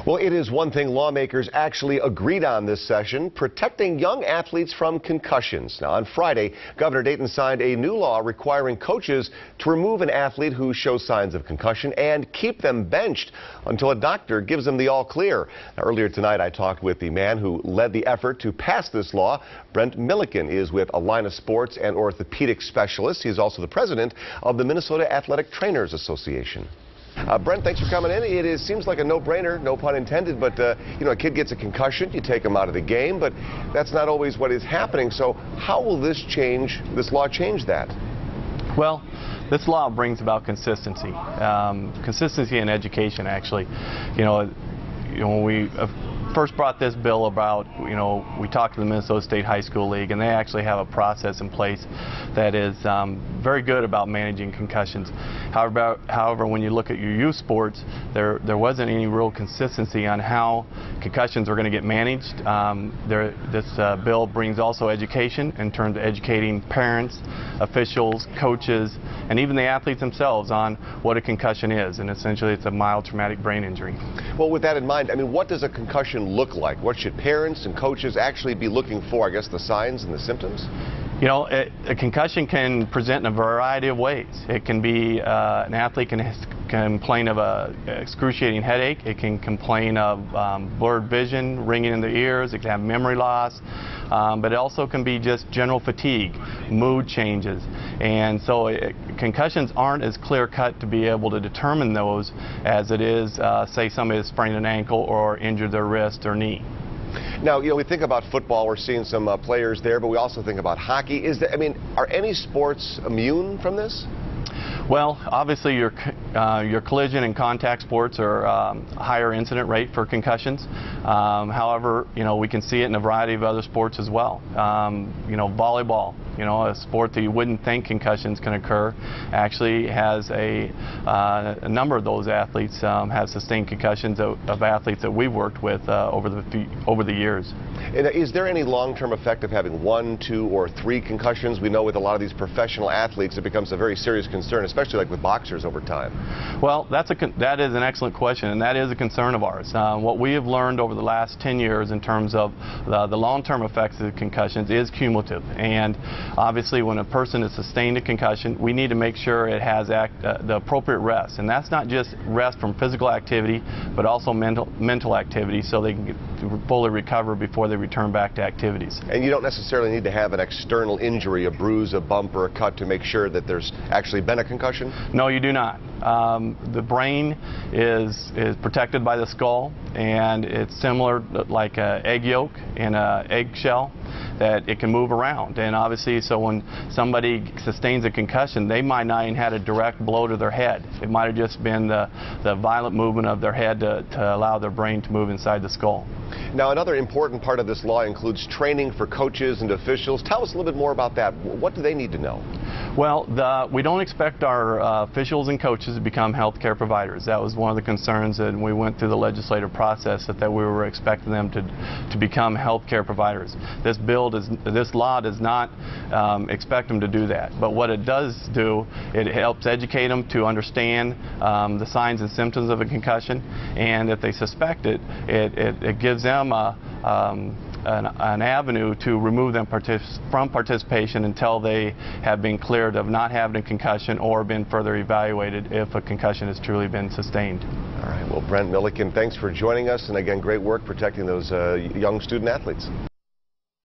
Well, it is one thing lawmakers actually agreed on this session, protecting young athletes from concussions. Now, on Friday, Governor Dayton signed a new law requiring coaches to remove an athlete who shows signs of concussion and keep them benched until a doctor gives them the all clear. Now, earlier tonight, I talked with the man who led the effort to pass this law. Brent Millikin is with a line of sports and orthopedic specialists. He's also the president of the Minnesota Athletic Trainers Association. Brent, thanks for coming in. It seems like a no-brainer, no pun intended, but you know, a kid gets a concussion, you take him out of the game, but that's not always what is happening. So how will this law change that? Well, this law brings about consistency. Consistency in education, actually. You know, when we first brought this bill about, we talked to the Minnesota State High School League, and they actually have a process in place that is very good about managing concussions. However, when you look at your youth sports, there wasn't any real consistency on how concussions are going to get managed. This bill brings also education in terms of educating parents, officials, coaches, and even the athletes themselves on what a concussion is, and essentially it's a mild traumatic brain injury. Well, with that in mind, I mean, what does a concussion look like? What should parents and coaches actually be looking for? I guess the signs and the symptoms? You know, a concussion can present in a variety of ways. It can be an athlete can complain of an excruciating headache. It can complain of blurred vision, ringing in the ears. It can have memory loss. But it also can be just general fatigue, mood changes. And so concussions aren't as clear-cut to be able to determine those as it is, say, somebody has sprained an ankle or injured their wrist or knee. Now, we think about football. We're seeing some players there, but we also think about hockey. Are any sports immune from this? Well, obviously your collision and contact sports are a higher incident rate for concussions. However, we can see it in a variety of other sports as well. Volleyball, a sport that you wouldn't think concussions can occur, actually has a number of those athletes have sustained concussions of athletes that we've worked with over the years. And is there any long-term effect of having 1, 2, or 3 concussions? We know with a lot of these professional athletes, it becomes a very serious concern, especially like with boxers over time. Well, that is an excellent question, and that is a concern of ours. What we have learned over the last 10 years in terms of the long-term effects of concussions is cumulative. And obviously, when a person has sustained a concussion, we need to make sure it has the appropriate rest. And that's not just rest from physical activity, but also mental activity, so they can fully recover before they return back to activities. And you don't necessarily need to have an external injury, a bruise, a bump, or a cut to make sure that there's actually been a concussion? No, you do not. The brain is protected by the skull, and it's similar like an egg yolk in an eggshell, that it can move around. And obviously, so when somebody sustains a concussion, they might not even had a direct blow to their head. It might have just been the violent movement of their head to allow their brain to move inside the skull. Now, another important part of this law includes training for coaches and officials. Tell us a little bit more about that. What do they need to know? Well, we don't expect our officials and coaches to become healthcare providers. That was one of the concerns that we went through the legislative process, that we were expecting them to become healthcare providers. This law does not expect them to do that. But what it does do, it helps educate them to understand the signs and symptoms of a concussion, and if they suspect it, it gives them an avenue to remove them from participation until they have been cleared of not having a concussion or been further evaluated if a concussion has truly been sustained. All right. Well, Brent Millikin, thanks for joining us, and again, great work protecting those young student athletes.